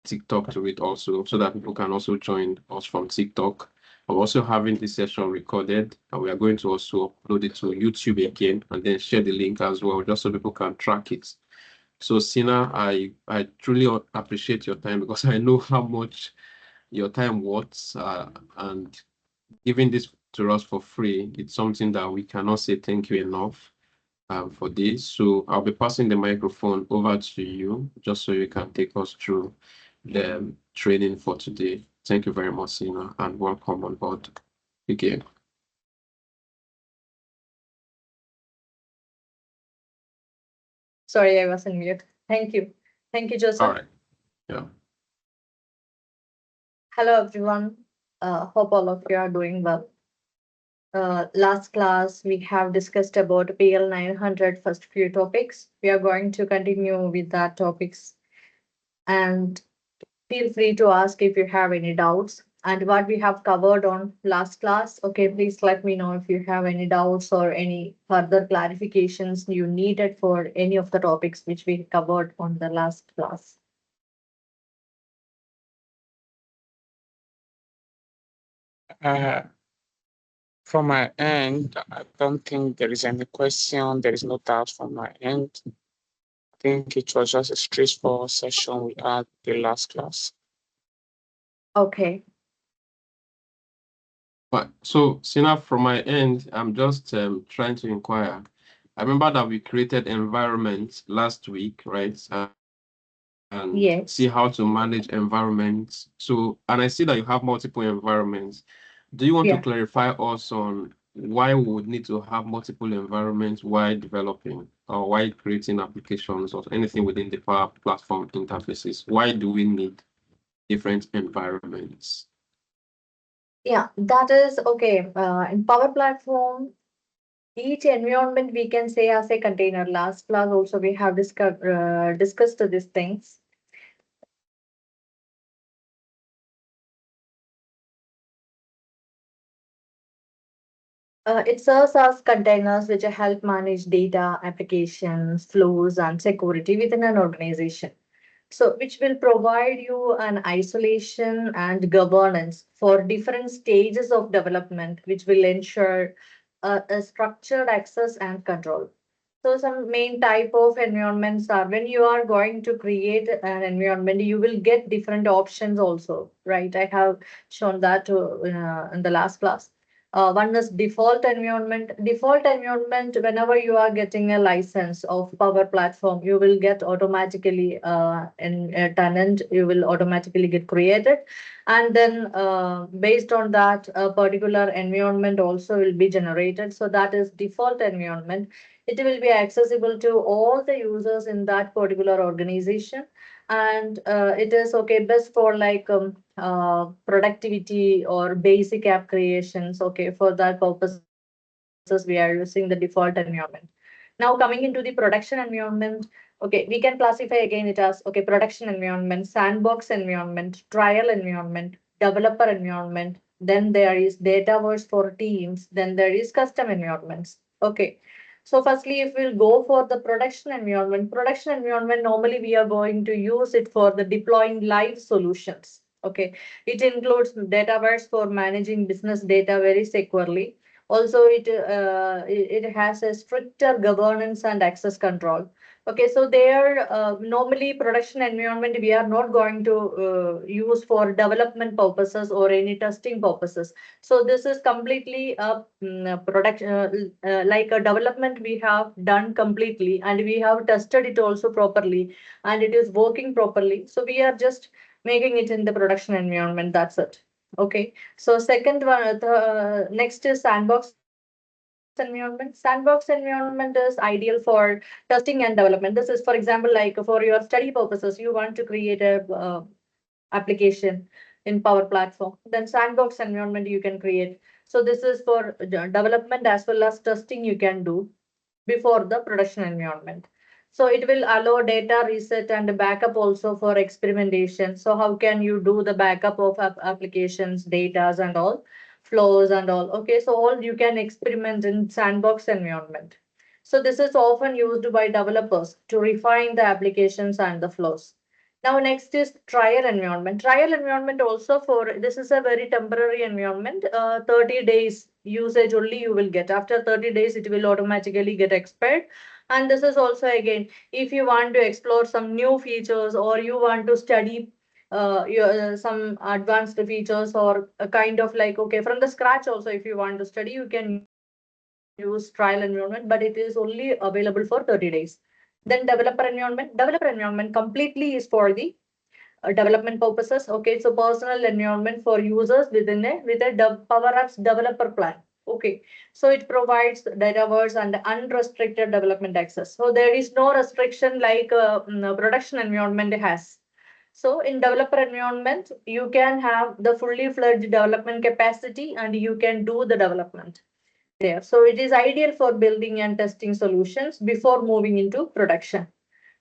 TikTok to it also, so that people can also join us from TikTok. I'm also having this session recorded, and we are going to also upload it to YouTube again and then share the link as well, just so people can track it. So, Seena, I truly appreciate your time because I know how much your time worth, and giving this to us for free. It's something that we cannot say thank you enough for this. So I'll be passing the microphone over to you just so you can take us through the training for today. Thank you very much, Seena, and welcome on board again. Sorry, I was on mute. Thank you. Thank you, Joseph. All right. Yeah. Hello, everyone. Hope all of you are doing well. Last class, we have discussed about PL-900 first few topics. We are going to continue with that topics. And feel free to ask if you have any doubts. And what we have covered on last class, okay, please let me know if you have any doubts or any further clarifications you needed for any of the topics which we covered on the last class. From my end, I don't think there is any question. There is no doubt from my end. I think it was just a straightforward session we had the last class. Okay. But so, Seena, from my end, I'm just trying to inquire. I remember that we created environments last week, right? And Yes. see how to manage environments. So, and I see that you have multiple environments. Do you want to clarify us on why we would need to have multiple environments while developing or while creating applications or anything within the Power Platform interfaces? Why do we need different environments? Yeah, that is okay. In Power Platform, each environment we can say as a container. Last class also we have discussed these things. It serves as containers which help manage data, applications, flows, and security within an organization. So, which will provide you an isolation and governance for different stages of development, which will ensure a structured access and control. So some main type of environments are when you are going to create an environment, you will get different options also, right? I have shown that in the last class. One is default environment. Default environment, whenever you are getting a license of Power Platform, you will get automatically in a tenant, you will automatically get created. And then based on that, a particular environment also will be generated. So that is default environment. It will be accessible to all the users in that particular organization. And it is okay best for like productivity or basic app creations. Okay, for that purposes, we are using the default environment. Now coming into the production environment, okay, we can classify again it as okay, production environment, sandbox environment, trial environment, developer environment. Then there is Dataverse for teams. Then there is custom environments. Okay. So firstly, if we'll go for the production environment, normally we are going to use it for the deploying live solutions. Okay. It includes Dataverse for managing business data very securely. Also, it has a stricter governance and access control. Okay, so there normally production environment we are not going to use for development purposes or any testing purposes. So this is completely a production like a development we have done completely and we have tested it also properly and it is working properly. So we are just making it in the production environment. That's it. Okay. So second one, the next is sandbox environment. Sandbox environment is ideal for testing and development. This is, for example, like for your study purposes, you want to create a application in Power Platform. Then sandbox environment you can create. So this is for development as well as testing you can do before the production environment. So it will allow data reset and backup also for experimentation. So how can you do the backup of applications, datas and all, flows and all. Okay, so all you can experiment in sandbox environment. So this is often used by developers to refine the applications and the flows. Now next is trial environment. Trial environment also for this is a very temporary environment. 30 days usage only you will get. After 30 days it will automatically get expired. And this is also again if you want to explore some new features or you want to study some advanced features or a kind of like okay from the scratch also if you want to study you can use trial environment, but it is only available for 30 days. Then developer environment completely is for the development purposes. Okay, it's a personal environment for users within a Power Apps developer plan. Okay, so it provides Dataverse and unrestricted development access. So there is no restriction like production environment has. So in developer environment, you can have the fully fledged development capacity and you can do the development there. So it is ideal for building and testing solutions before moving into production.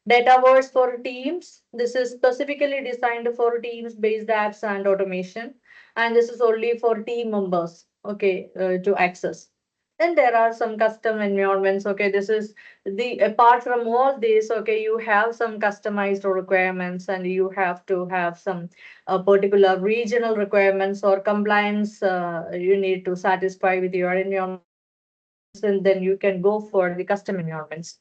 Dataverse for teams. This is specifically designed for teams-based apps and automation. And this is only for team members, okay, to access. Then there are some custom environments. Okay, this is the apart from all this, okay, you have some customized requirements and you have to have some particular regional requirements or compliance you need to satisfy with your environments, and then you can go for the custom environments.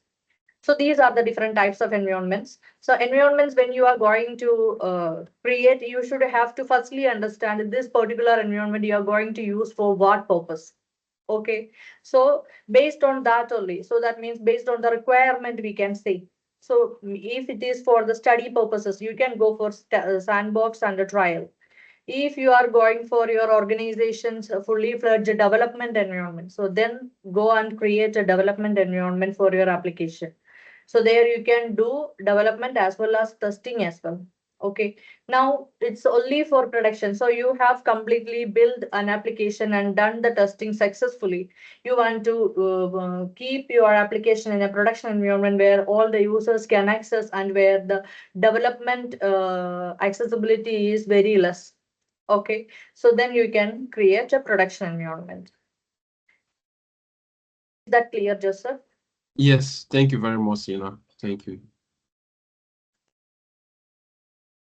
So these are the different types of environments. So environments, when you are going to create, you should have to firstly understand this particular environment you are going to use for what purpose. Okay. So based on that only. So that means based on the requirement, we can say. So if it is for the study purposes, you can go for sandbox and a trial. If you are going for your organization's fully fledged development environment, so then go and create a development environment for your application. So there you can do development as well as testing as well. Okay. Now it's only for production. So you have completely built an application and done the testing successfully. You want to keep your application in a production environment where all the users can access and where the development accessibility is very less. Okay, so then you can create a production environment. Is that clear, Joseph? Yes, thank you very much, Seena. Thank you.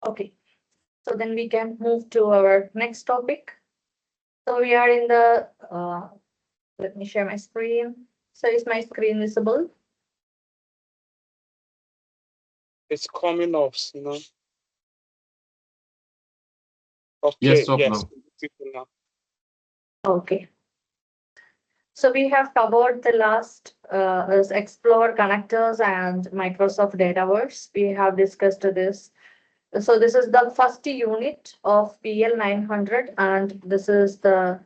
Okay, so then we can move to our next topic. So we are in the, let me share my screen. So is my screen visible? It's coming up, you know. Okay, Yes, up yes, now. beautiful now. Okay. So we have covered the last is Explore connectors and Microsoft Dataverse. We have discussed this. So this is the first unit of PL-900 and this is the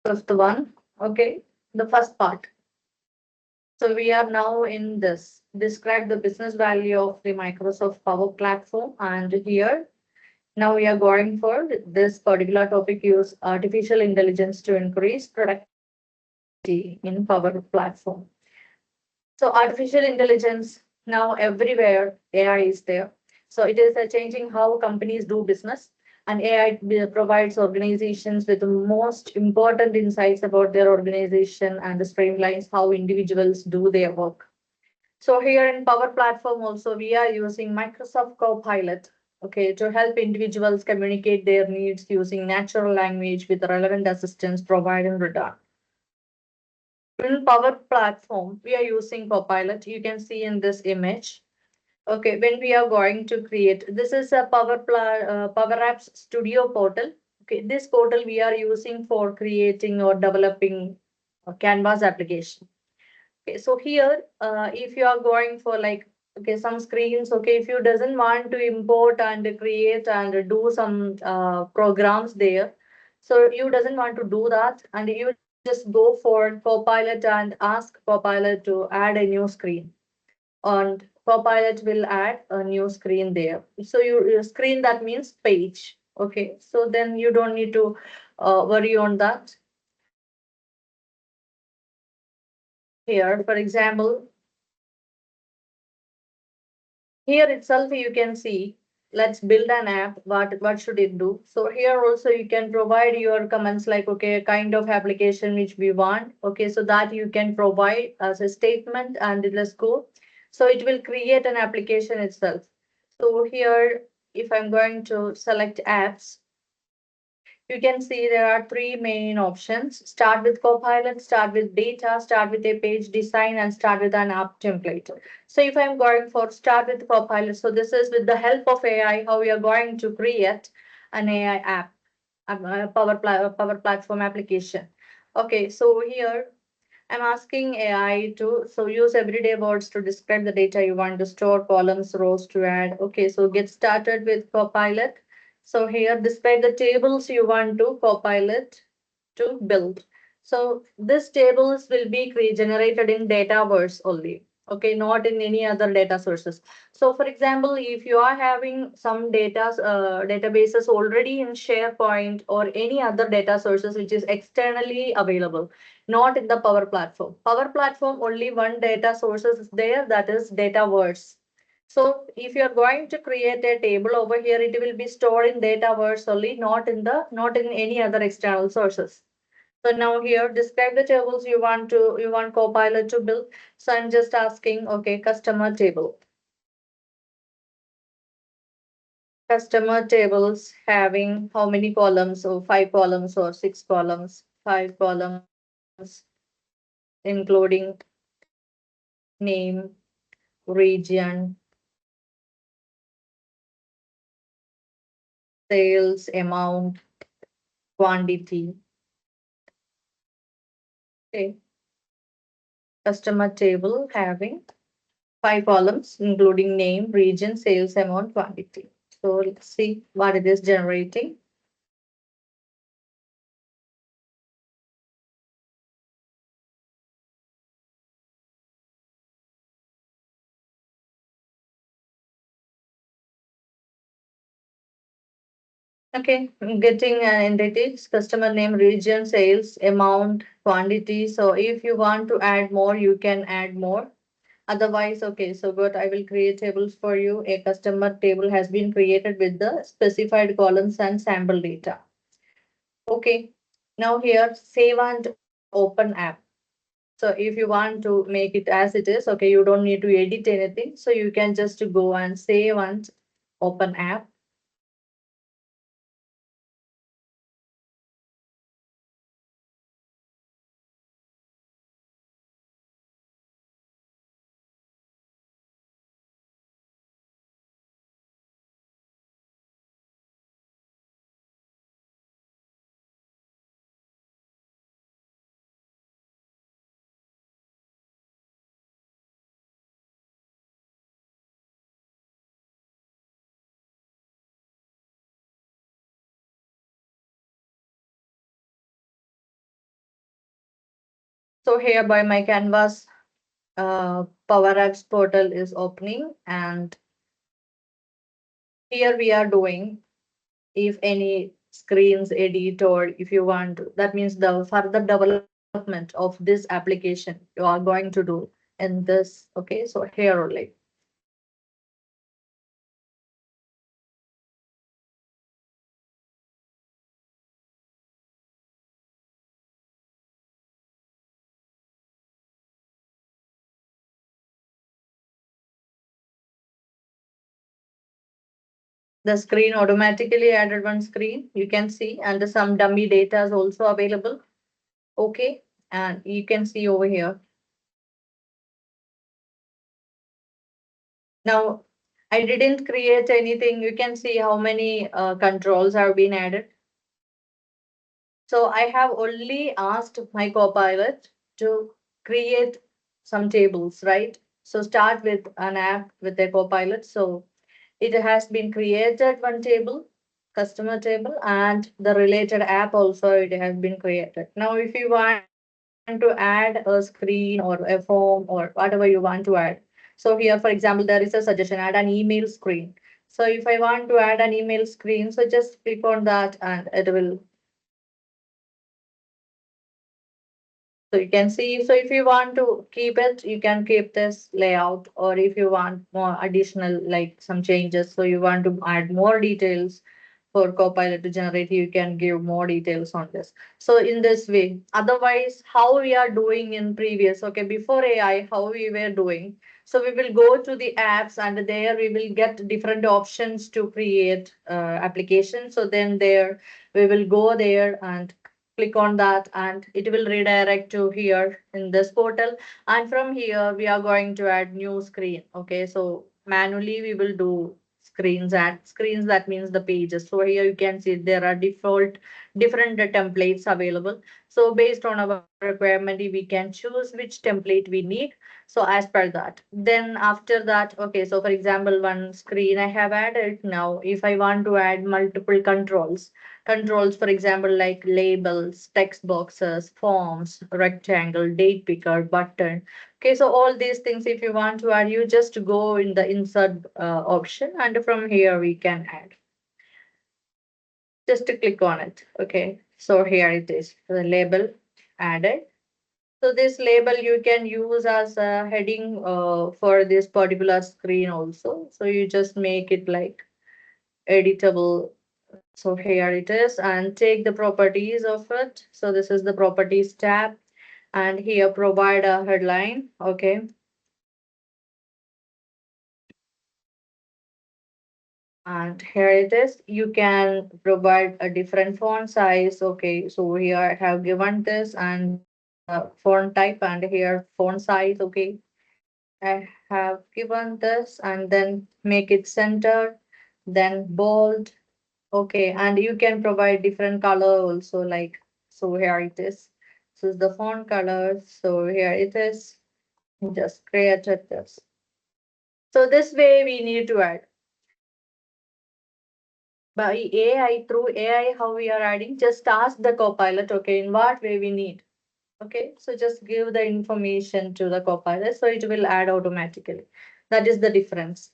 fifth one. Okay, the first part. So we are now in this, describe the business value of the Microsoft Power Platform. And here, now we are going for this particular topic, use artificial intelligence to increase productivity in Power Platform. So artificial intelligence, now everywhere AI is there. So it is changing how companies do business. And AI provides organizations with the most important insights about their organization and streamlines how individuals do their work. So here in Power Platform also, we are using Microsoft Copilot, okay, to help individuals communicate their needs using natural language with relevant assistance provided in return. In Power Platform, we are using Copilot. You can see in this image. Okay, when we are going to create, this is a Power Apps Studio portal. Okay, this portal we are using for creating or developing a Canvas application. Okay, so here, if you are going for like, okay, some screens, okay, if you doesn't want to import and create and do some programs there, so you doesn't want to do that, and you just go for Copilot and ask Copilot to add a new screen, and Copilot will add a new screen there. So your screen that means page. Okay, so then you don't need to worry on that. Here, for example, here itself you can see, let's build an app. What should it do? So here also you can provide your comments like, okay, a kind of application which we want. Okay, so that you can provide as a statement and let's go. So it will create an application itself. So here, if I'm going to select apps, you can see there are three main options. Start with Copilot, start with data, start with a page design, and start with an app template. So if I'm going for start with Copilot, so this is with the help of AI, how we are going to create an AI app, a Power Platform application. Okay, so here I'm asking AI to so use everyday words to describe the data you want to store, columns, rows to add. Okay, so get started with Copilot. So here describe the tables you want to Copilot to build. So this tables will be generated in Dataverse only. Okay, not in any other data sources. So for example, if you are having some databases already in SharePoint or any other data sources which is externally available, not in the Power Platform. Power Platform only one data sources is there, that is Dataverse. So if you are going to create a table over here, it will be stored in Dataverse only, not in any other external sources. So now here, describe the tables you want Copilot to build. So I'm just asking, okay, customer table. Customer tables having how many columns? So 5 columns or 6 columns? 5 columns, including name, region, sales amount, quantity. Okay. Customer table having 5 columns, including name, region, sales amount, quantity. So let's see what it is generating. Okay, I'm getting entities, customer name, region, sales, amount, quantity. So if you want to add more, you can add more. Otherwise, okay, so good. I will create tables for you. A customer table has been created with the specified columns and sample data. Okay, now here, save and open app. So if you want to make it as it is, okay, you don't need to edit anything. So you can just go and save and open app. So here by my Canvas Power Apps portal is opening, and here we are doing if any screens edit or if you want to, that means the further development of this application you are going to do in this. Okay, so here only. The screen automatically added one screen, you can see, and some dummy data is also available. Okay, and you can see over here. Now, I didn't create anything. You can see how many controls have been added. So I have only asked my Copilot to create some tables, right? So start with an app with a Copilot. So it has been created one table, customer table, and the related app also it has been created. Now, if you want to add a screen or a form or whatever you want to add. So here, for example, there is a suggestion, add an email screen. So if I want to add an email screen, so just click on that and it will. So you can see, so if you want to keep it, you can keep this layout, or if you want more additional, like some changes, so you want to add more details for Copilot to generate, you can give more details on this. So in this way, otherwise, how we are doing in previous, okay, before AI, how we were doing. So we will go to the apps, and there we will get different options to create applications. So then there we will go there and click on that, and it will redirect to here in this portal. And from here we are going to add new screen. Okay, so manually we will do add screens, that means the pages. So here you can see there are default different templates available. So based on our requirement, we can choose which template we need. So as per that, then after that, okay, so for example, one screen I have added. Now if I want to add multiple controls, for example, like labels, text boxes, forms, rectangle, date picker, button. Okay, so all these things, if you want to add, you just go in the insert option, and from here we can add. Just to click on it. Okay, so here it is, the label added. So this label you can use as a heading for this particular screen also. So you just make it like editable. So here it is, and take the properties of it. So this is the properties tab, and here provide a headline. Okay. And here it is. You can provide a different font size. Okay. So here I have given this, and font type, and here font size. Okay. I have given this, and then make it center, then bold. Okay, and you can provide different color also, like, so here it is. This is the font color. So here it is. Just created this. So this way we need to add. By AI, through AI, how we are adding, just ask the copilot, okay, in what way we need. Okay, so just give the information to the copilot, so it will add automatically. That is the difference.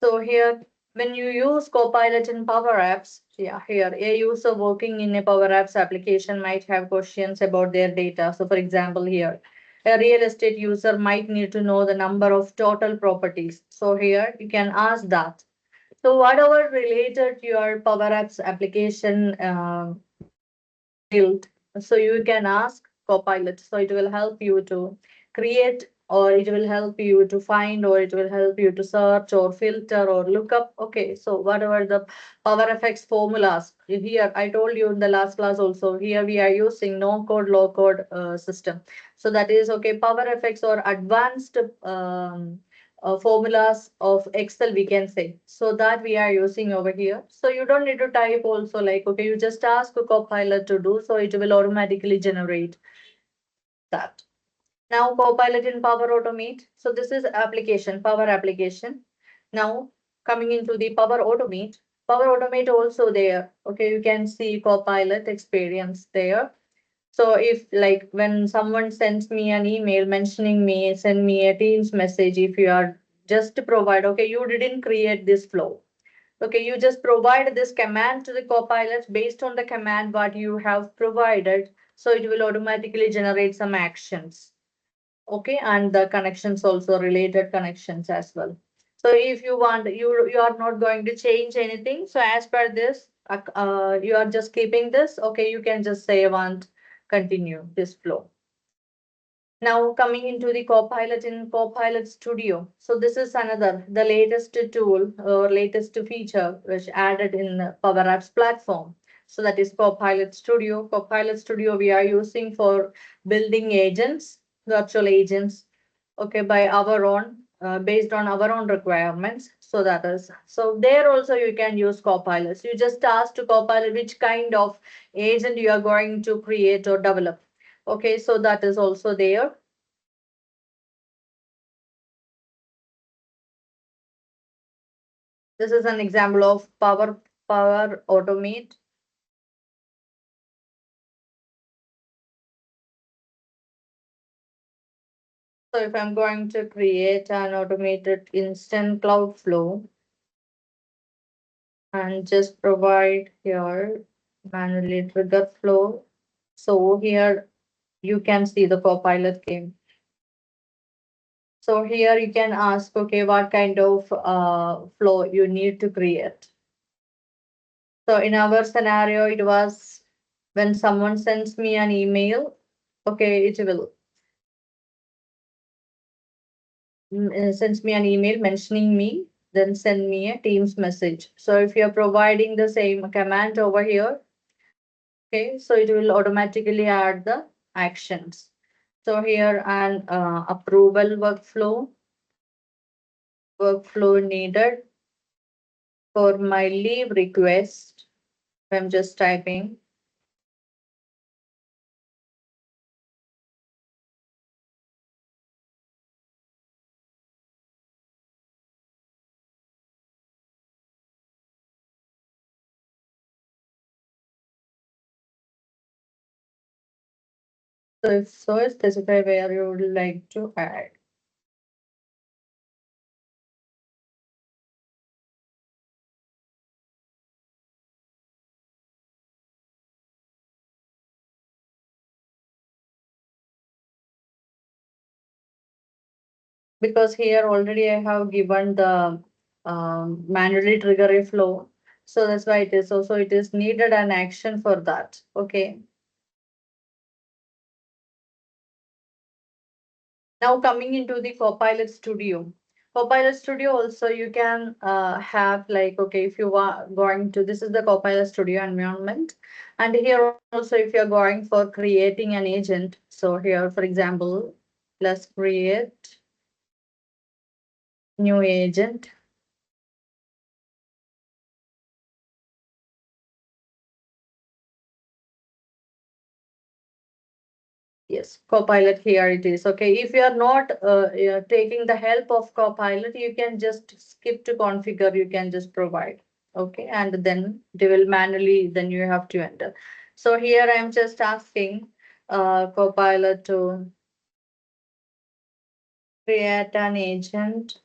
So here, when you use Copilot in Power Apps, yeah, here a user working in a Power Apps application might have questions about their data. So for example, here, a real estate user might need to know the number of total properties. So here you can ask that. So whatever related to your Power Apps application built. So you can ask Copilot. So it will help you to create, or it will help you to find, or it will help you to search or filter or look up. Okay, so whatever the Power Effects formulas. Here, I told you in the last class also, here we are using no code, low code system. So that is okay. Power Effects or advanced formulas of Excel, we can say. So that we are using over here. So you don't need to type also, like, okay, you just ask a Copilot to do, so it will automatically generate that. Now Copilot in Power Automate. So this is application, Power application. Now coming into the Power Automate. Power Automate also there. Okay, you can see Copilot experience there. So if like when someone sends me an email mentioning me, send me a Teams message, if you are just to provide, okay, you didn't create this flow. Okay, you just provide this command to the copilot based on the command what you have provided. So it will automatically generate some actions. Okay, and the connections also, related connections as well. So if you want, you are not going to change anything. So as per this, you are just keeping this. Okay, you can just say want continue this flow. Now coming into the Copilot in Copilot Studio. So this is another, the latest tool or latest feature which added in Power Apps platform. So that is Copilot Studio. Copilot Studio we are using for building agents, virtual agents, okay, by our own, based on our own requirements. So that is, so there also you can use Copilots. You just ask to Copilot which kind of agent you are going to create or develop. Okay, so that is also there. This is an example of Power Automate. So if I'm going to create an automated instant cloud flow and just provide here manually trigger flow. So here you can see the Copilot came. So here you can ask, okay, what kind of flow you need to create. So in our scenario, it was when someone sends me an email, okay, it will sends me an email mentioning me, then send me a Teams message. So if you're providing the same command over here, okay, so it will automatically add the actions. So here an approval workflow needed for my leave request. I'm just typing. So if so, specify where you would like to add. Because here already I have given the manually trigger a flow. So that's why it is also it is needed an action for that. Okay. Now coming into the Copilot Studio. Copilot Studio also you can have like, okay, if you are going to, this is the Copilot Studio environment. And here also if you're going for creating an agent, so here, for example, let's create new agent. Yes, Copilot here it is. Okay, if you are not taking the help of Copilot, you can just skip to configure, you can just provide. Okay, and then they will manually, then you have to enter. So here I'm just asking Copilot to create an agent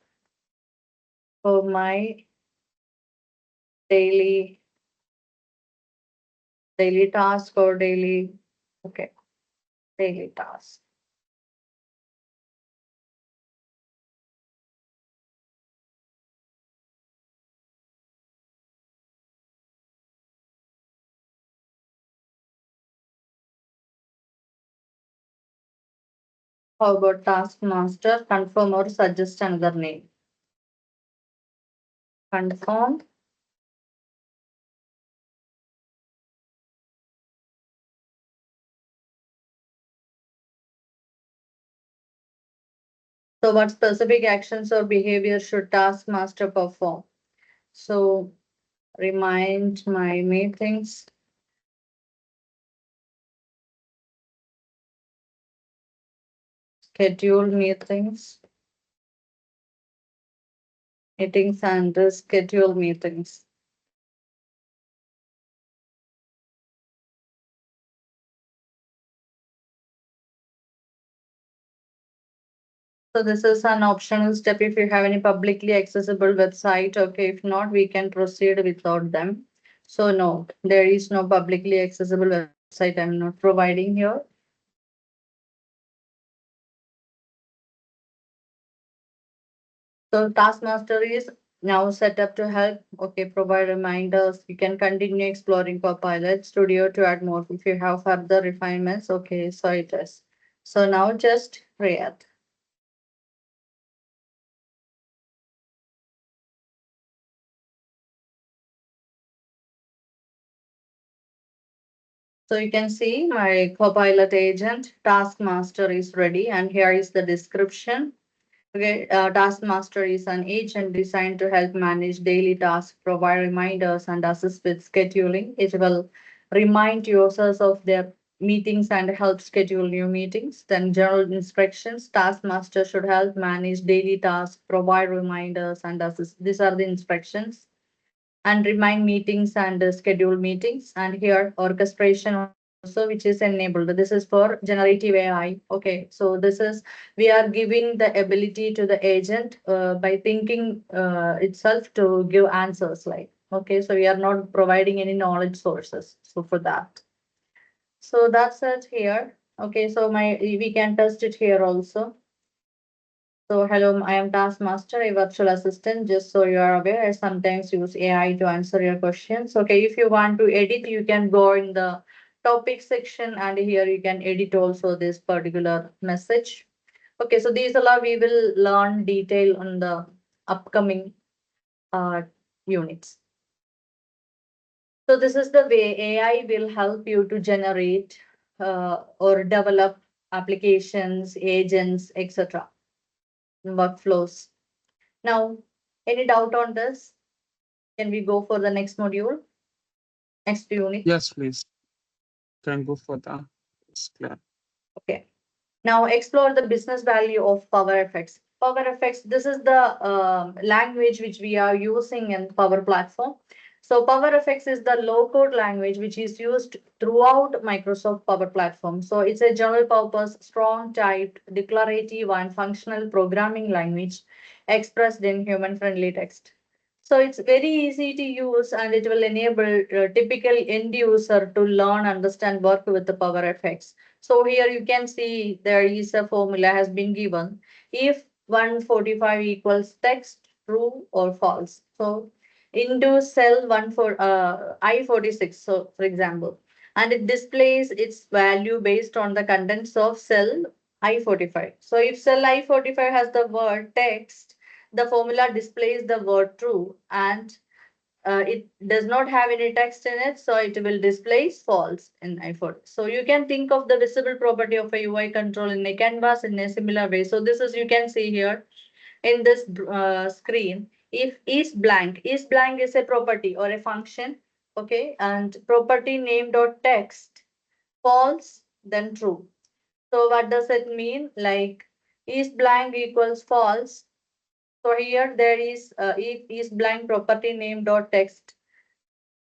for my daily task or daily, okay, daily task. How about task master? Confirm or suggest another name. Confirm. So what specific actions or behavior should task master perform? So remind my meetings, schedule meetings and schedule meetings. So this is an optional step if you have any publicly accessible website. Okay, if not, we can proceed without them. So no, there is no publicly accessible website I'm not providing here. So Taskmaster is now set up to help. Okay, provide reminders. You can continue exploring Copilot Studio to add more if you have further refinements. Okay, so it is. So now just create. So you can see my Copilot agent Taskmaster is ready, and here is the description. Okay, Taskmaster is an agent designed to help manage daily tasks, provide reminders, and assist with scheduling. It will remind users of their meetings and help schedule new meetings. Then general instructions. Taskmaster should help manage daily tasks, provide reminders, and assist. These are the instructions. And remind meetings and schedule meetings. And here orchestration also, which is enabled. This is for generative AI. Okay, so this is we are giving the ability to the agent by thinking itself to give answers. Like, okay, so we are not providing any knowledge sources. So for that, so that's it here. Okay, so we can test it here also. So hello, I am Taskmaster, a virtual assistant. Just so you are aware, I sometimes use AI to answer your questions. Okay, if you want to edit, you can go in the topic section and here you can edit also this particular message. Okay, so these all we will learn detail on the upcoming units. So this is the way AI will help you to generate or develop applications, agents, etc. workflows. Now, any doubt on this? Can we go for the next module, next unit? Yes, please. Can go for that. It's clear. Okay. Now explore the business value of Power Effects. Power Effects, this is the language which we are using in Power Platform. So Power Effects is the low-code language which is used throughout Microsoft Power Platform. So it's a general purpose, strong typed, declarative and functional programming language expressed in human-friendly text. So it's very easy to use and it will enable typical end user to learn, understand, work with the Power Effects. So here you can see there is a formula has been given. If 145 equals text, true or false. So into cell I46, so for example, and it displays its value based on the contents of cell I45. So if cell I45 has the word text, the formula displays the word true, and it does not have any text in it, so it will display false in I4. So you can think of the visible property of a UI control in a canvas in a similar way. So this is, you can see here in this screen, if is blank is a property or a function, okay, and property name dot text false, then true. So what does it mean? Like is blank equals false. So here there is if is blank property name dot text.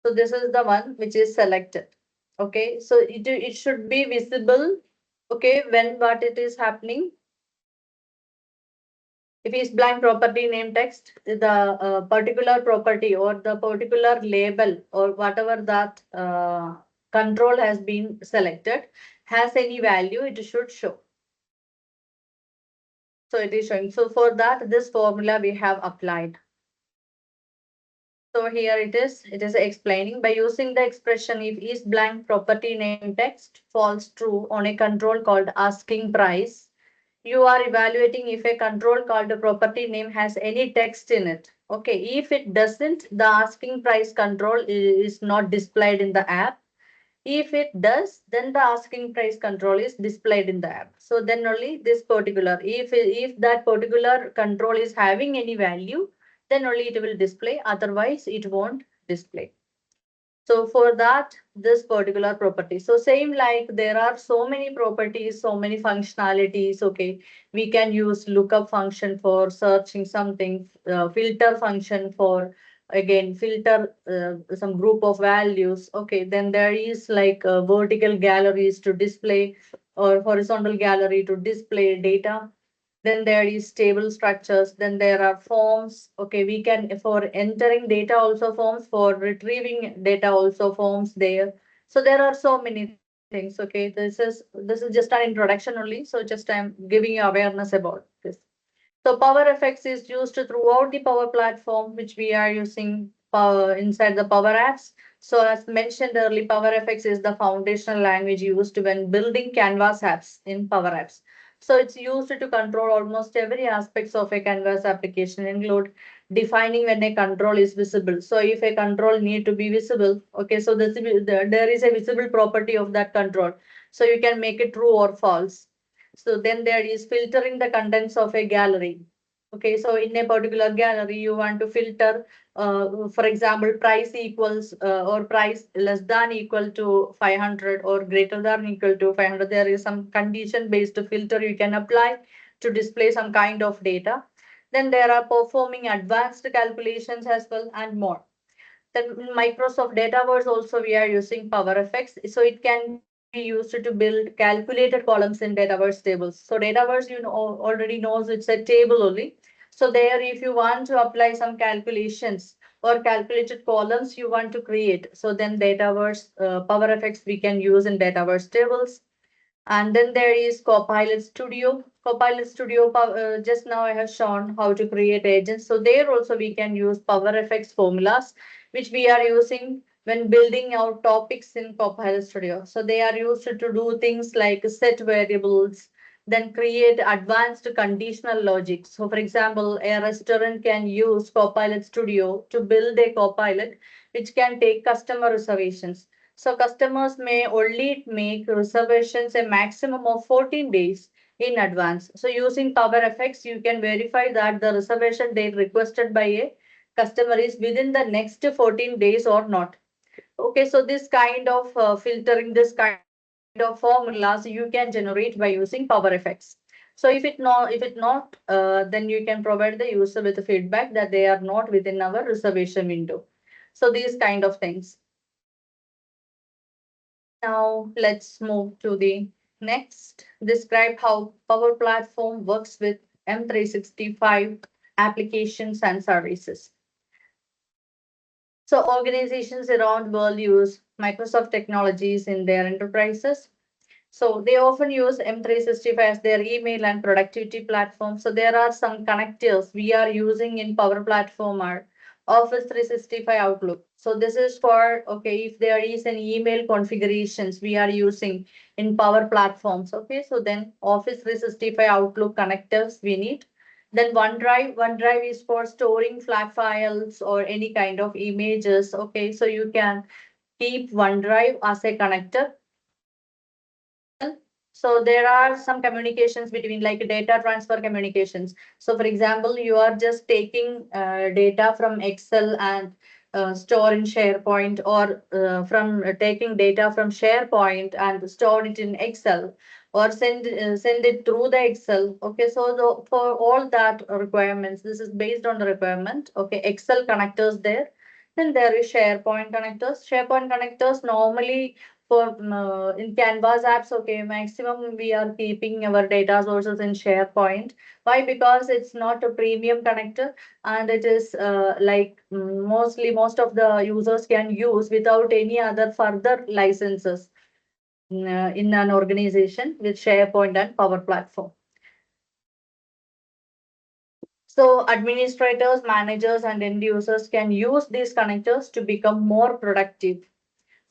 So this is the one which is selected. Okay, so it should be visible. Okay, when what it is happening. If is blank property name text, the particular property or the particular label or whatever that control has been selected has any value, it should show. So it is showing. So for that, this formula we have applied. So here it is explaining by using the expression if is blank property name text false true on a control called asking price, you are evaluating if a control called a property name has any text in it. Okay, if it doesn't, the asking price control is not displayed in the app. If it does, then the asking price control is displayed in the app. So then only this particular, if that particular control is having any value, then only it will display, otherwise it won't display. So for that, this particular property. So same like there are so many properties, so many functionalities. Okay, we can use lookup function for searching something, filter function for again filter some group of values. Okay, then there is like vertical galleries to display or horizontal gallery to display data. Then there is table structures, then there are forms. Okay, we can for entering data also forms, for retrieving data also forms there. So there are so many things. Okay, this is just an introduction only, so just I'm giving you awareness about this. So Power Effects is used throughout the Power Platform, which we are using inside the Power Apps. So as mentioned earlier, Power Effects is the foundational language used when building Canvas apps in Power Apps. So it's used to control almost every aspects of a Canvas application, include defining when a control is visible. So if a control need to be visible, okay, so there is a visible property of that control. So you can make it true or false. So then there is filtering the contents of a gallery. Okay, so in a particular gallery, you want to filter, for example, price equals or price less than equal to 500 or greater than equal to 500. There is some condition based filter you can apply to display some kind of data. Then there are performing advanced calculations as well and more. Then in Microsoft Dataverse also we are using Power Effects. So it can be used to build calculated columns in Dataverse tables. So Dataverse, you know, already knows it's a table only. So there, if you want to apply some calculations or calculated columns you want to create, so then Dataverse Power Effects we can use in Dataverse tables. And then there is Copilot Studio. Copilot Studio, just now I have shown how to create agents. So there also we can use Power Effects formulas, which we are using when building our topics in Copilot Studio. So they are used to do things like set variables, then create advanced conditional logic. So for example, a restaurant can use Copilot Studio to build a Copilot which can take customer reservations. So customers may only make reservations a maximum of 14 days in advance. So using Power Effects, you can verify that the reservation date requested by a customer is within the next 14 days or not. Okay, so this kind of filtering, this kind of formulas you can generate by using Power Effects. So if it not, then you can provide the user with feedback that they are not within our reservation window. So these kind of things. Now let's move to the next. Describe how Power Platform works with M365 applications and services. So organizations around the world use Microsoft technologies in their enterprises. So they often use M365 as their email and productivity platform. So there are some connectors we are using in Power Platform are Office 365 Outlook. So this is for, okay, if there is an email configurations we are using in Power Platforms. Okay, so then Office 365 Outlook connectors we need. Then OneDrive is for storing flat files or any kind of images. Okay, so you can keep OneDrive as a connector. So there are some communications between like data transfer communications. So for example, you are just taking data from Excel and store in SharePoint, or from taking data from SharePoint and store it in Excel, or send it through the Excel. Okay, so for all that requirements, this is based on the requirement. Okay, Excel connectors there. Then there is SharePoint connectors. SharePoint connectors normally for in Canvas apps, okay, maximum we are keeping our data sources in SharePoint. Why? Because it's not a premium connector, and it is mostly most of the users can use without any other further licenses in an organization with SharePoint and Power Platform. So administrators, managers, and end users can use these connectors to become more productive.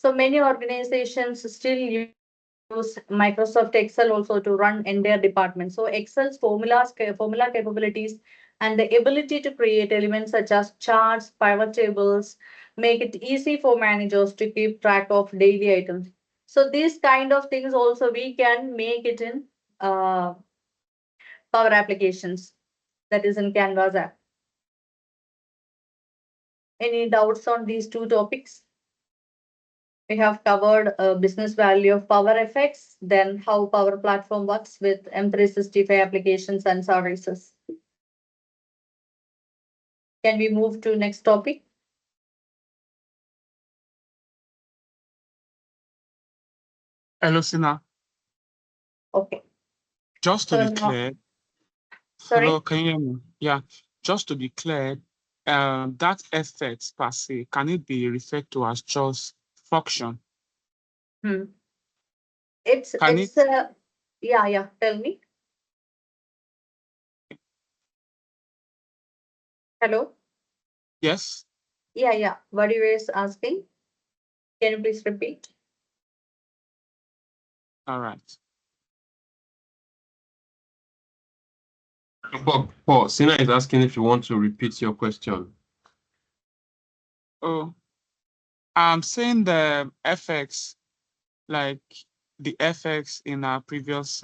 So many organizations still use Microsoft Excel also to run in their department. So Excel's formula capabilities and the ability to create elements such as charts, pivot tables, make it easy for managers to keep track of daily items. So these kind of things also we can make it in Power Applications, that is in Canvas app. Any doubts on these two topics? We have covered business value of Power Effects, then how Power Platform works with M365 applications and services. Can we move to next topic? Hello, Seena. Okay. Just to So be now, clear, sorry? hello, can you hear me? Yeah, just to be clear, that effect per se, can it be referred to as just function? It's Can it's it? yeah, tell me. Hello? Yes. Yeah. What you were asking? Can you please repeat? All right. But Paul, Sina is asking if you want to repeat your question. Oh, I'm saying the FX, like the FX in our previous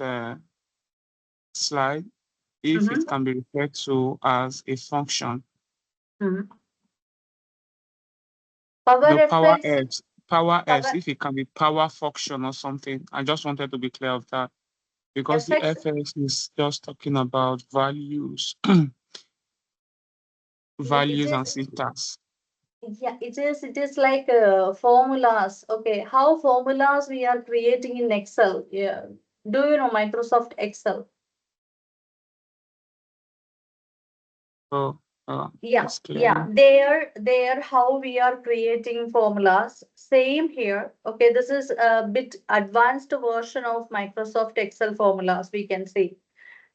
slide, if it can be referred to as a function. The power Effects. X, if it can be power function or something. I just wanted to be clear of that, because the FX is just talking about values, values and syntax. Yeah, it is like formulas. Okay, how formulas we are creating in Excel? Yeah. Do you know Microsoft Excel? So Yeah, it's clear. there how we are creating formulas. Same here. Okay, this is a bit advanced version of Microsoft Excel formulas, we can see.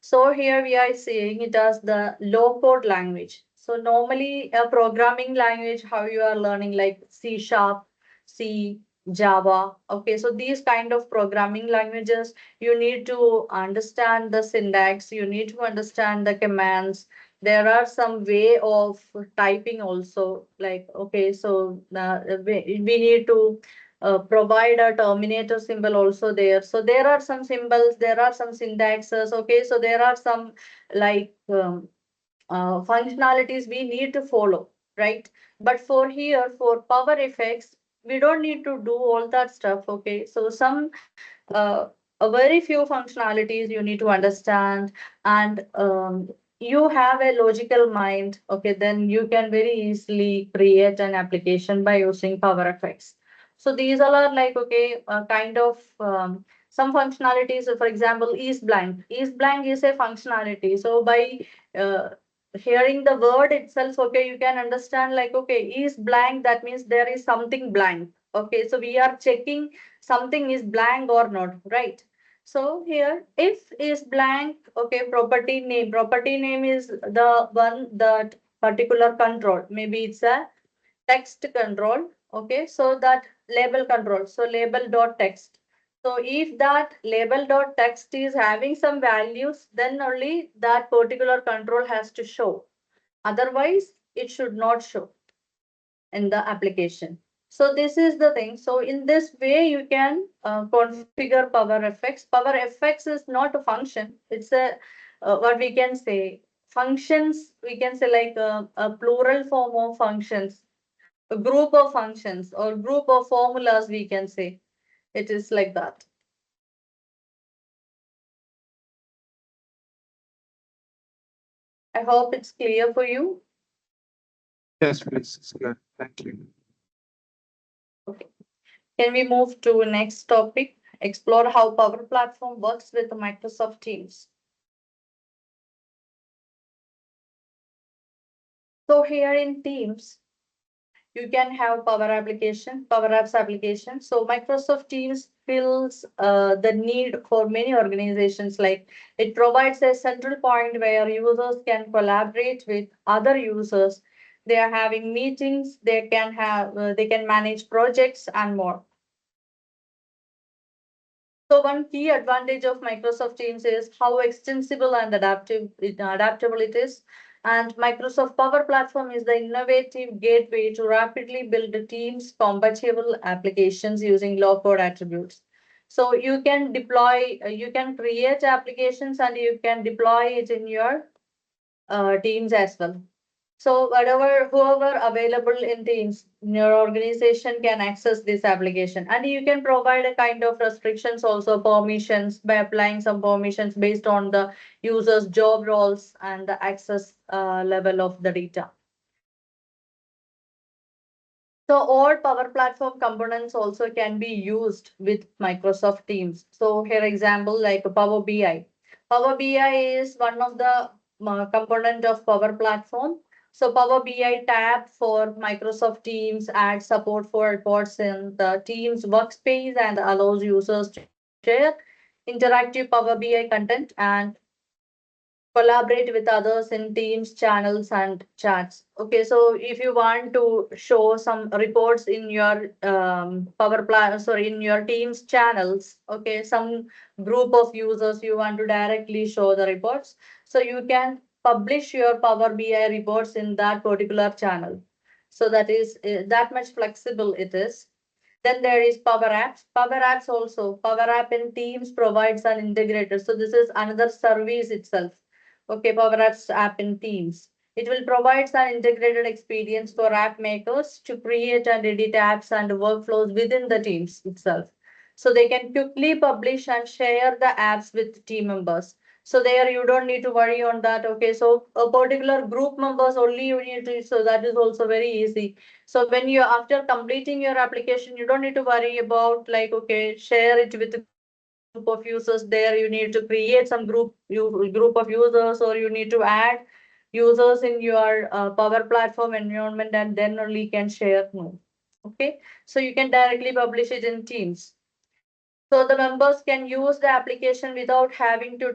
So here we are seeing it as the low code language. So normally a programming language, how you are learning like C sharp, C, Java. Okay, so these kind of programming languages, you need to understand the syntax, you need to understand the commands. There are some way of typing also, like, okay, so we need to provide a terminator symbol also there. So there are some symbols, there are some syntaxes. Okay, so there are some like functionalities we need to follow, right? But for here, for power effects, we don't need to do all that stuff. Okay, so some a very few functionalities you need to understand, and you have a logical mind. Okay, then you can very easily create an application by using power effects. So these all are like, okay, kind of some functionalities. For example, is blank is a functionality. So by uh, hearing the word itself, okay, you can understand like, okay, is blank, that means there is something blank. Okay, so we are checking something is blank or not, right? So here, if is blank, okay, property name is the one that particular control, maybe it's a text control. Okay, so that label control, so label dot text. So if that label dot text is having some values, then only that particular control has to show. Otherwise, it should not show in the application. So this is the thing. So in this way, you can configure power effects. Power effects is not a function. It's a what we can say functions. We can say like a plural form of functions, a group of functions or group of formulas. We can say it is like that. I hope it's clear for you. Yes, please. It's good. Thank you. Okay. Can we move to next topic? Explore how Power Platform works with Microsoft Teams. So here in Teams, you can have Power Apps application. So Microsoft Teams fills the need for many organizations. Like it provides a central point where users can collaborate with other users. They are having meetings. They can manage projects and more. So one key advantage of Microsoft Teams is how extensible and adaptable it is. And Microsoft Power Platform is the innovative gateway to rapidly build Teams compatible applications using low-code attributes. So you can create applications and you can deploy it in your Teams as well. So whoever available in Teams in your organization can access this application, and you can provide a kind of restrictions also permissions by applying some permissions based on the user's job roles and the access level of the data. So all Power Platform components also can be used with Microsoft Teams. So here example like Power BI. Power BI is one of the component of Power Platform. So Power BI tab for Microsoft Teams adds support for reports in the Teams workspace and allows users to share interactive Power BI content and collaborate with others in teams, channels, and chats. Okay, so if you want to show some reports in your sorry, in your team's channels, okay, some group of users you want to directly show the reports, so you can publish your Power BI reports in that particular channel. So that is that much flexible it is. Then there is Power Apps. Power Apps also. Power App in Teams provides an integrator. So this is another service itself. Okay, Power Apps app in Teams. It will provide an integrated experience for app makers to create and edit apps and workflows within the Teams itself. So they can quickly publish and share the apps with team members. So there you don't need to worry on that. Okay, so a particular group members only you need to, so that is also very easy. So when you after completing your application, you don't need to worry about like, okay, share it with a group of users there. You need to create some group of users, or you need to add users in your Power Platform environment, and then only can share. No. Okay, so you can directly publish it in Teams. So the members can use the application without having to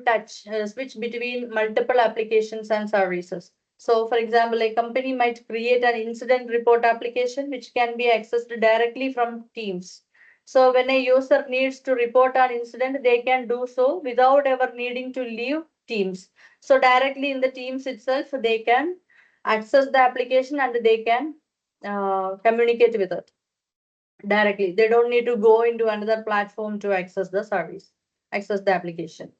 switch between multiple applications and services. So for example, a company might create an incident report application which can be accessed directly from Teams. So when a user needs to report an incident, they can do so without ever needing to leave Teams. So directly in the Teams itself, they can access the application and they can communicate with it directly. They don't need to go into another platform to access the service, access the application.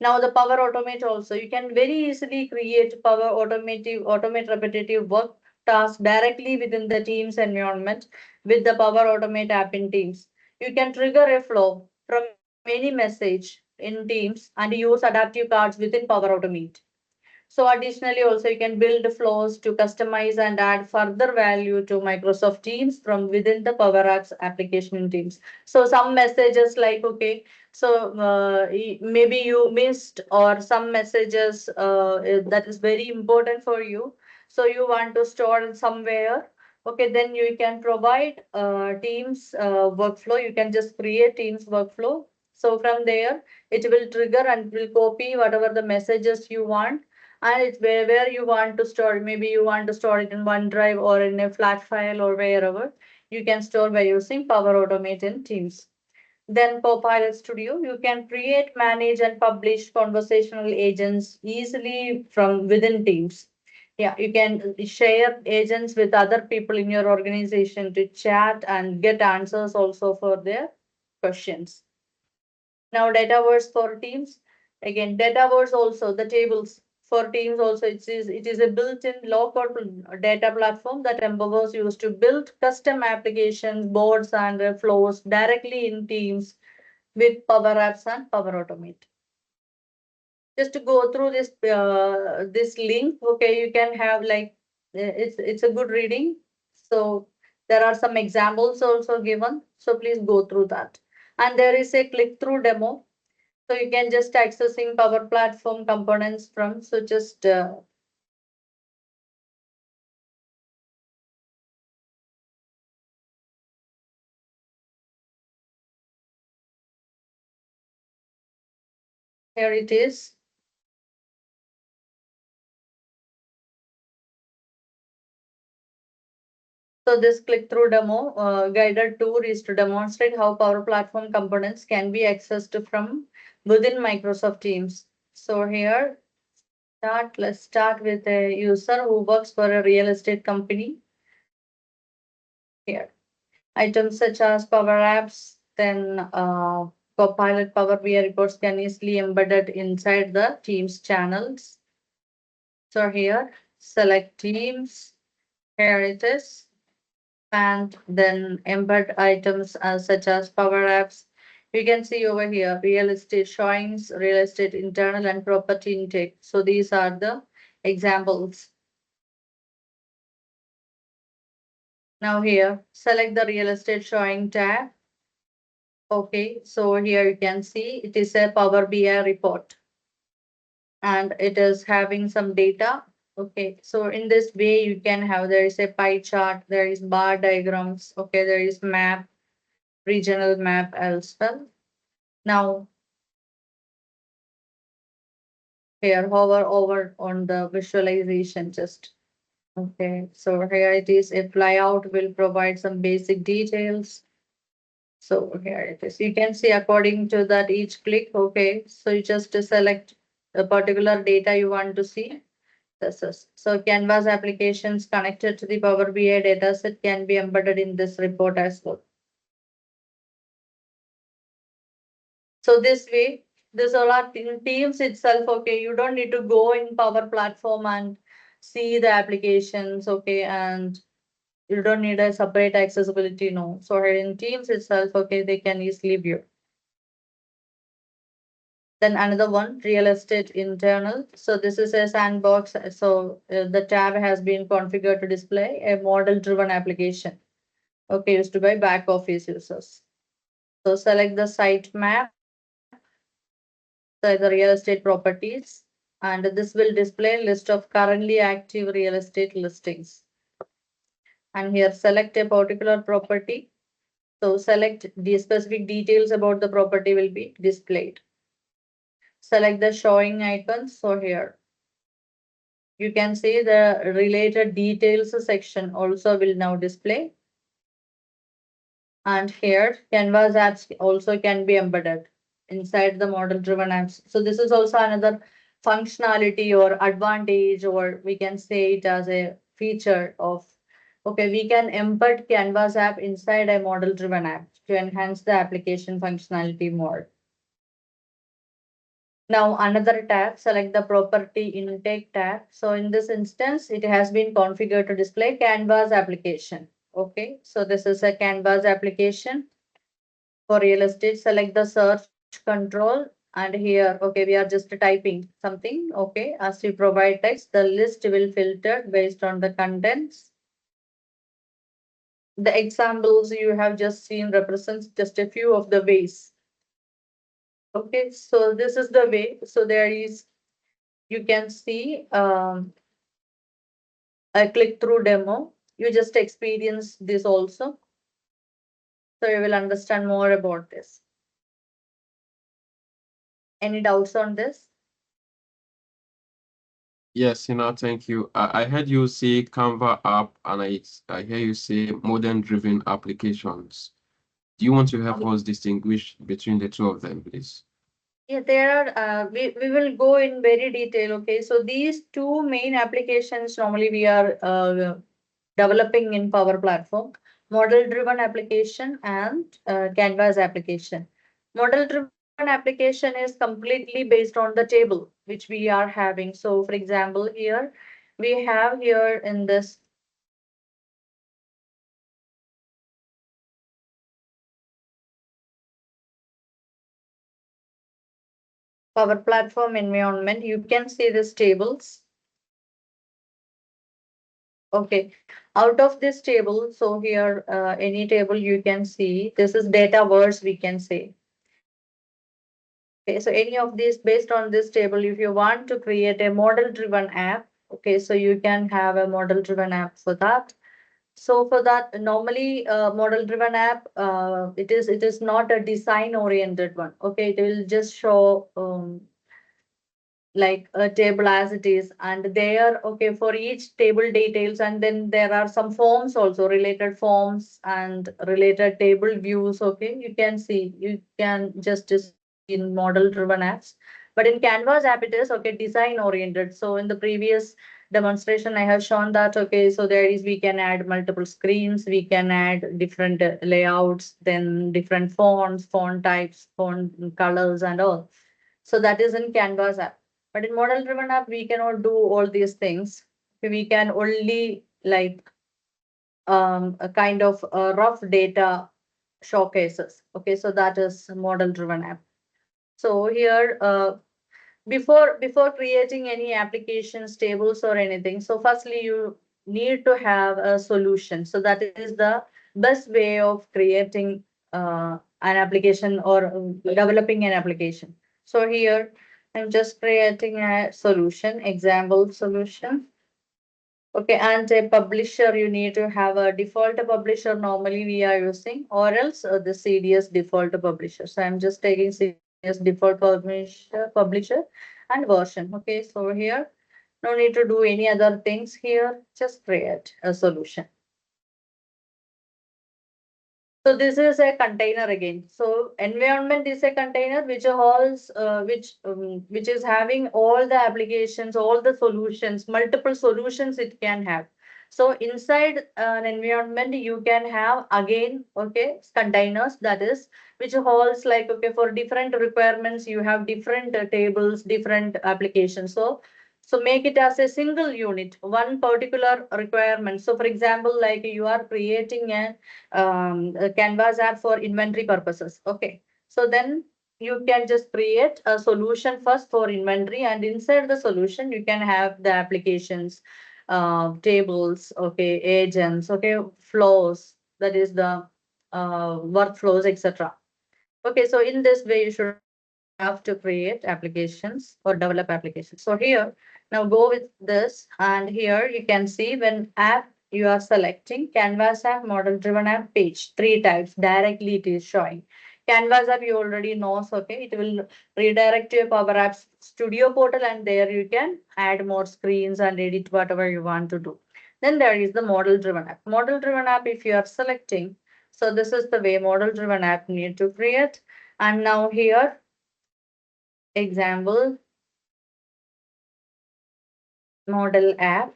Now the Power Automate also, you can very easily create automate repetitive work tasks directly within the Teams environment with the Power Automate app in Teams. You can trigger a flow from any message in Teams and use adaptive cards within Power Automate. So additionally, also you can build flows to customize and add further value to Microsoft Teams from within the Power Apps application in Teams. So some messages like, okay, so maybe you missed or some messages that is very important for you. So you want to store it somewhere. Okay, then you can provide Teams workflow. You can just create Teams workflow. So from there, it will trigger and will copy whatever the messages you want, and it's where you want to store it. Maybe you want to store it in OneDrive or in a flat file or wherever. You can store by using Power Automate in Teams. Then Copilot Studio, you can create, manage, and publish conversational agents easily from within Teams. Yeah, you can share agents with other people in your organization to chat and get answers also for their questions. Now Dataverse for Teams. Again, Dataverse also, the tables for Teams also, it is a built-in low-code data platform that empowers users to build custom applications, boards, and flows directly in Teams with Power Apps and Power Automate. Just to go through this link, okay, you can have like it's a good reading. So there are some examples also given. So please go through that. And there is a click-through demo. So you can just accessing Power Platform components from, so just here it is. So this click-through demo guided tour is to demonstrate how Power Platform components can be accessed from within Microsoft Teams. So here, let's start with a user who works for a real estate company. Here, items such as Power Apps, then Copilot Power BI reports can easily embedded inside the Teams channels. So here, select Teams. Here it is. And then embed items such as Power Apps. You can see over here, real estate showings, real estate internal and property intake. So these are the examples. Now here, select the real estate showing tab. Okay, so here you can see it is a Power BI report and it is having some data. Okay, so in this way you can have, there is a pie chart, there is bar diagrams, okay, there is map, regional map as well. Now here, hover over on the visualization just. Okay, so here it is, a flyout will provide some basic details. So here it is. You can see according to that each click. Okay, so you just select a particular data you want to see. This is so Canvas applications connected to the Power BI dataset can be embedded in this report as well. So this way, this all are in Teams itself. Okay, you don't need to go in Power Platform and see the applications. Okay, and you don't need a separate accessibility. No, so here in Teams itself, okay, they can easily view. Then another one, real estate internal. So this is a sandbox. So the tab has been configured to display a model-driven application. Okay, used by back office users. So select the site map, so the real estate properties, and this will display list of currently active real estate listings. And here select a particular property. So select the specific details about the property will be displayed. Select the showing icons. So here you can see the related details section also will now display. And here, Canvas apps also can be embedded inside the model-driven apps. So this is also another functionality or advantage, or we can say it as a feature of, okay, we can embed Canvas app inside a model-driven app to enhance the application functionality more. Now another tab, select the property intake tab. So in this instance, it has been configured to display Canvas application. Okay, so this is a Canvas application. For real estate, select the search control, and here, okay, we are just typing something. Okay, as we provide text, the list will filter based on the contents. The examples you have just seen represents just a few of the ways. Okay, so this is the way. So there is, you can see a click through demo. You just experience this also. So you will understand more about this. Any doubts on this? Yes, thank you. I heard you say Canva app, and I hear you say modern-driven applications. Do you want to help us distinguish between the two of them, please? Yeah, there are, we will go in very detail. Okay, so these two main applications normally we are developing in Power Platform, model driven application and Canvas application. Model driven application is completely based on the table which we are having. So for example, here we have here in this Power Platform environment, you can see these tables. Okay, out of this table, so here any table you can see, this is Dataverse, we can say. Okay, so any of these based on this table, if you want to create a model driven app, okay, so you can have a model driven app for that. So for that, normally model driven app, it is not a design oriented one. Okay, it will just show like a table as it is, and there, okay, for each table details, and then there are some forms also, related forms and related table views. Okay, you can see, you can just see in model driven apps, but in Canvas app it is, okay, design oriented. So in the previous demonstration I have shown that, okay, so there is, we can add multiple screens, we can add different layouts, then different fonts, font types, font colors and all. So that is in Canvas app. But in model driven app, we cannot do all these things. We can only like a kind of rough data showcases. Okay, so that is model driven app. So here, before creating any applications, tables or anything, so firstly you need to have a solution. So that is the best way of creating an application or developing an application. So here I'm just creating a solution, example solution. Okay, and a publisher, you need to have a default publisher normally we are using, or else the CDS default publisher. So I'm just taking CDS default publisher and version. Okay, so here no need to do any other things here, just create a solution. So this is a container again. So environment is a container which holds, which is having all the applications, all the solutions, multiple solutions it can have. So inside an environment, you can have again, okay, containers, that is, which holds like, okay, for different requirements, you have different tables, different applications. So make it as a single unit, one particular requirement. So for example, like you are creating a Canvas app for inventory purposes. Okay, so then you can just create a solution first for inventory, and inside the solution you can have the applications, tables, okay, agents, okay, flows, that is the workflows, etc. Okay, so in this way you should have to create applications or develop applications. So here, now go with this, and here you can see when app you are selecting Canvas app, model driven app, page, three types, directly it is showing. Canvas app you already know, so okay, it will redirect to your Power Apps Studio portal, and there you can add more screens and edit whatever you want to do. Then there is the model driven app. Model driven app, if you are selecting, So this is the way model-driven app need to create. And now here, example, model app.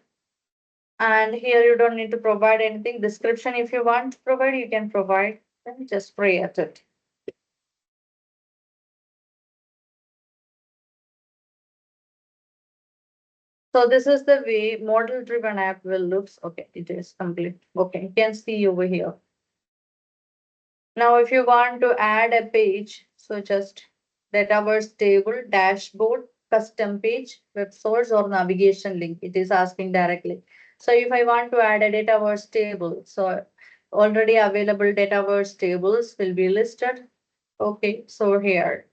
And here you don't need to provide anything. Description, if you want to provide, you can provide. Then just create it. So this is the way model-driven app will looks. Okay, it is complete. Okay, you can see over here. Now, if you want to add a page, so just Dataverse table, dashboard, custom page, web source, or navigation link. It is asking directly. So if I want to add a Dataverse table, so already available Dataverse tables will be listed. Okay, so here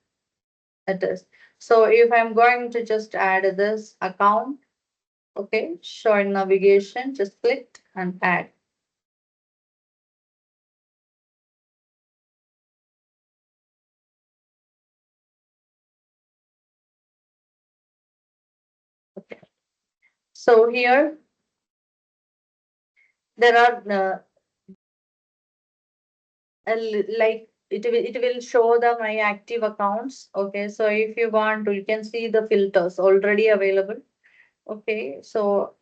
it is. So if I'm going to just add this account, okay, show in navigation, just click and add. Okay. So here there are like it will show the my active accounts. Okay, so if you want to, you can see the filters already available. Okay, so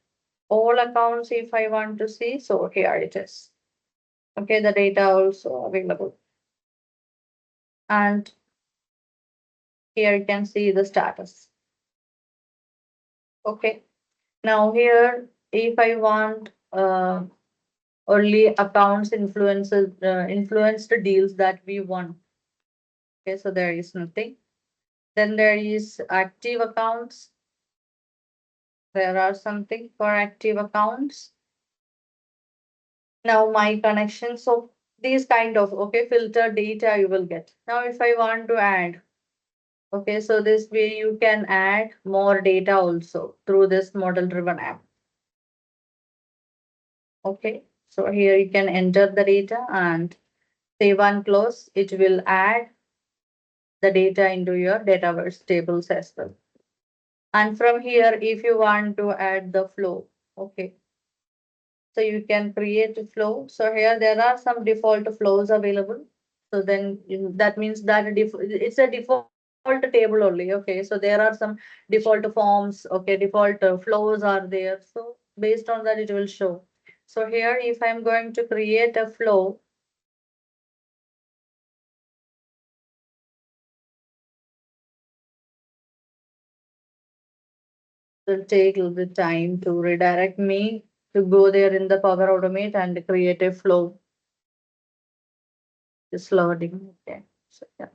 all accounts, if I want to see, so here it is. Okay, the data also available. And here you can see the status. Okay, now here, if I want only accounts influenced deals that we won. Okay, so there is nothing. Then there is active accounts. There are something for active accounts. Now my connection. So these kind of, okay, filter data you will get. Now if I want to add, okay, so this way you can add more data also through this model driven app. Okay, so here you can enter the data and save and close. It will add the data into your Dataverse tables as well. And from here, if you want to add the flow, okay, so you can create a flow. So here there are some default flows available. So then that means that it's a default table only. Okay, so there are some default forms. Okay, default flows are there. So based on that, it will show. So here, if I'm going to create a flow, will take a little bit time to redirect me to go there in the Power Automate and create a flow. Just loading. Okay. So yeah.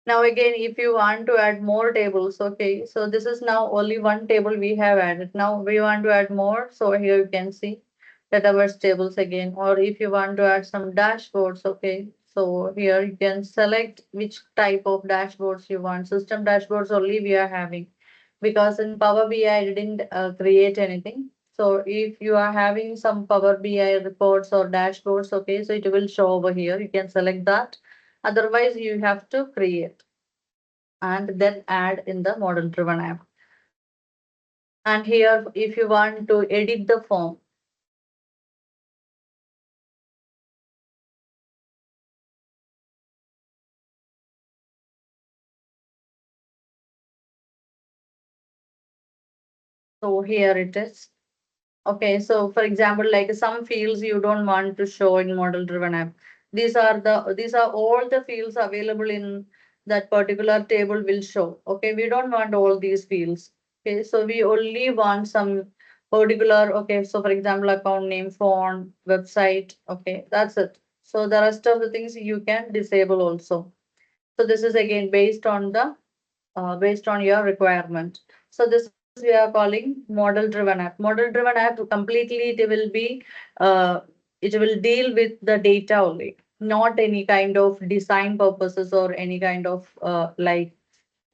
Now again, if you want to add more tables, okay, so this is now only one table we have added. Now we want to add more. So here you can see Dataverse tables again, or if you want to add some dashboards, okay, so here you can select which type of dashboards you want. System dashboards only we are having, because in Power BI I didn't create anything. So if you are having some Power BI reports or dashboards, okay, so it will show over here. You can select that. Otherwise, you have to create and then add in the model driven app. And here, if you want to edit the form, so here it is. Okay, so for example, like some fields you don't want to show in model driven app. These are all the fields available in that particular table will show. Okay, we don't want all these fields. Okay, so we only want some particular, okay, so for example, account name, phone, website, okay, that's it. So the rest of the things you can disable also. So this is again based on your requirement. So this we are calling model driven app. Model driven app completely it will deal with the data only, not any kind of design purposes or any kind of like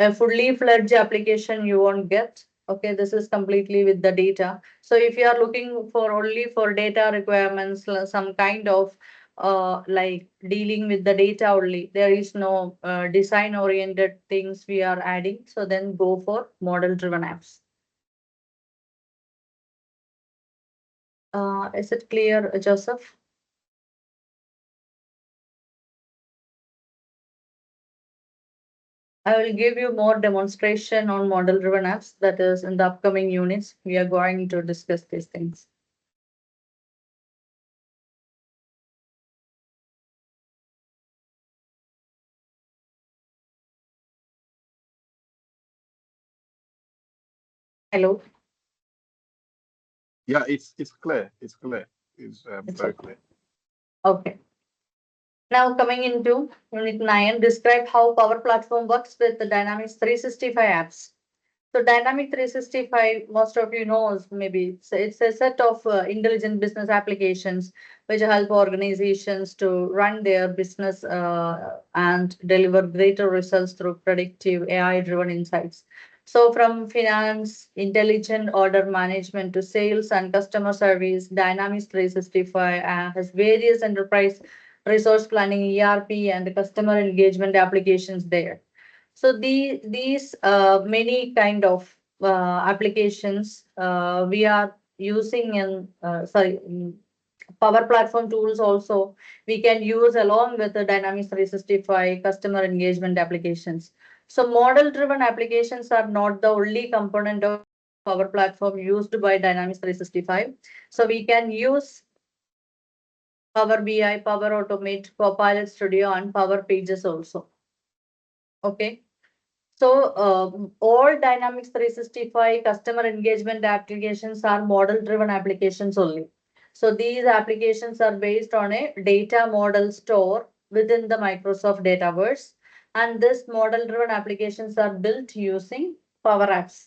a fully fledged application you won't get. Okay, this is completely with the data. So if you are looking for only for data requirements, some kind of like dealing with the data only. There is no design oriented things we are adding. So then go for model driven apps. Is it clear, Joseph? I will give you more demonstration on model driven apps, that is in the upcoming units. We are going to discuss these things. Hello. Yeah, it's clear. It's clear. It's very okay. clear. Okay. Now coming into Unit 9, describe how Power Platform works with the Dynamics 365 apps. So Dynamic 365, most of you know, maybe it's a set of intelligent business applications which help organizations to run their business and deliver greater results through predictive AI-driven insights. So from finance, intelligent order management to sales and customer service, Dynamics 365 has various enterprise resource planning, ERP, and customer engagement applications there. So these many kind of applications we are using in Power Platform tools also we can use along with the Dynamics 365 customer engagement applications. So model driven applications are not the only component of Power Platform used by Dynamics 365. So we can use Power BI, Power Automate, Copilot Studio, and Power Pages also. Okay. So all Dynamics 365 customer engagement applications are model-driven applications only. So these applications are based on a data model store within the Microsoft Dataverse. And this model-driven applications are built using Power Apps.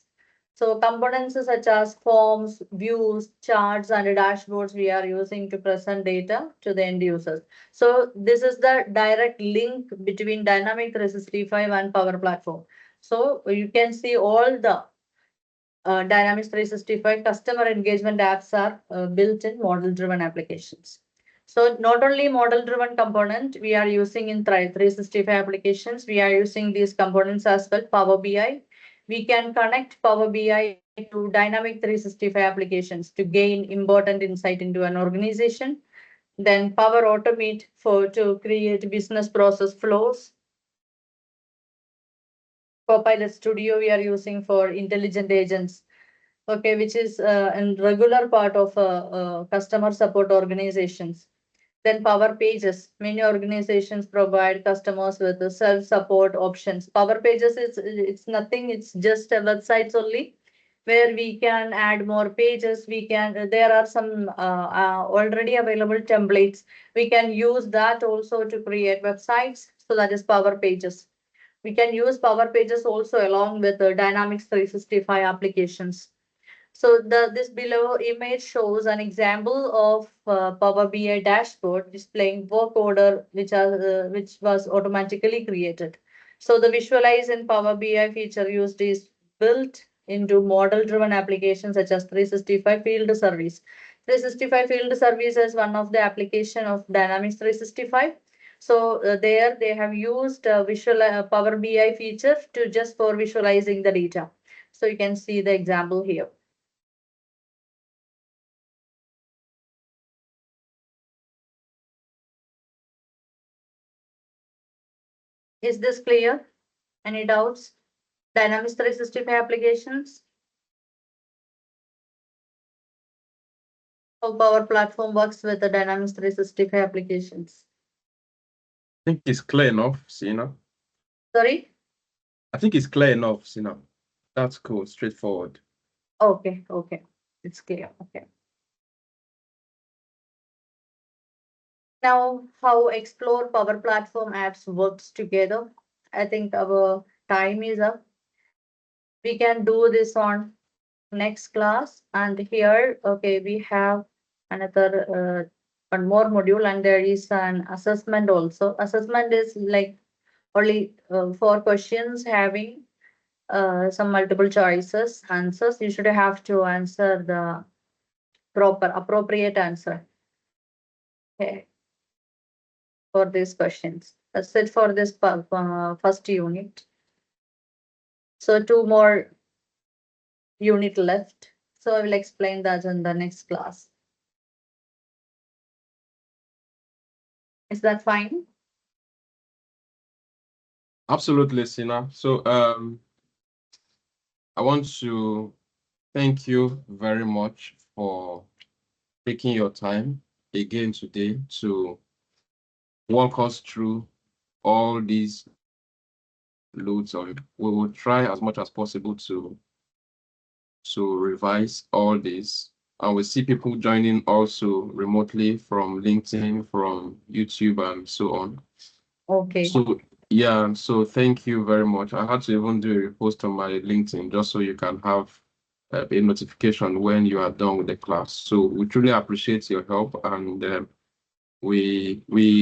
So components such as forms, views, charts, and dashboards we are using to present data to the end users. So this is the direct link between Dynamic 365 and Power Platform. So you can see all the Dynamics 365 customer engagement apps are built in model-driven applications. So not only model-driven component we are using in 365 applications, we are using these components as well. Power BI, we can connect Power BI to Dynamic 365 applications to gain important insight into an organization. Then Power Automate to create business process flows. Copilot Studio we are using for intelligent agents, okay, which is a regular part of customer support organizations. Then Power Pages, many organizations provide customers with the self-support options. Power Pages is it's nothing, it's just a websites only where we can add more pages. We can there are some already available templates. We can use that also to create websites. So that is Power Pages. We can use Power Pages also along with the Dynamics 365 applications. So this below image shows an example of Power BI dashboard displaying work order which was automatically created. So the visualize in Power BI feature used is built into model-driven applications such as 365 Field Service. 365 Field Service is one of the application of Dynamics 365. So there they have used Power BI feature to just for visualizing the data. So you can see the example here. Is this clear? Any doubts? Dynamics 365 applications? How Power Platform works with the Dynamics 365 applications? I think it's clear enough, Seena. Sorry? I think it's clear enough, Seena. That's cool, straightforward. Okay, okay. It's clear. Okay. Now, how Explore Power Platform apps works together. I think our time is up. We can do this on next class. And here, okay, we have another one more module, and there is an assessment also. Assessment is like only 4 questions having some multiple choices answers. You should have to answer the proper appropriate answer. Okay. for these questions. That's it for this first unit. So 2 more unit left. So I will explain that in the next class. Is that fine? Absolutely, Seena. So I want to thank you very much for taking your time again today to walk us through all these loads of it. We will try as much as possible to revise all this. And we see people joining also remotely from LinkedIn, from YouTube, and so on. Okay. So yeah, so thank you very much. I had to even do a repost on my LinkedIn just so you can have a notification when you are done with the class. So we truly appreciate your help, and we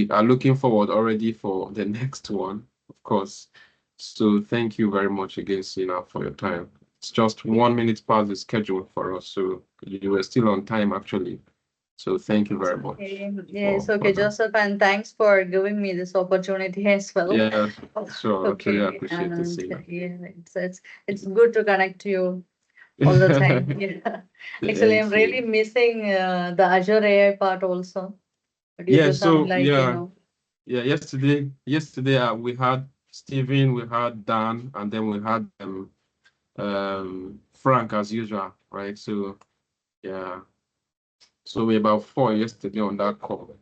are looking forward already for the next one, of course. So thank you very much again, Seena, for your time. It's just 1 minute past the schedule for us, so you were still on time actually. So thank you very much. Okay. Yes, for okay, that. Joseph, and thanks for giving me this opportunity as well. Yeah, sure. I Okay, truly appreciate and it, Seena. yeah, it's good to connect to you all the time. Yeah. Actually, I'm Thank really you. missing the Azure AI part also due Yeah, to some so like, yeah, yesterday we had Steven, we had Dan, and then we had Frank as usual, right? So yeah, so we're about 4 yesterday on that call.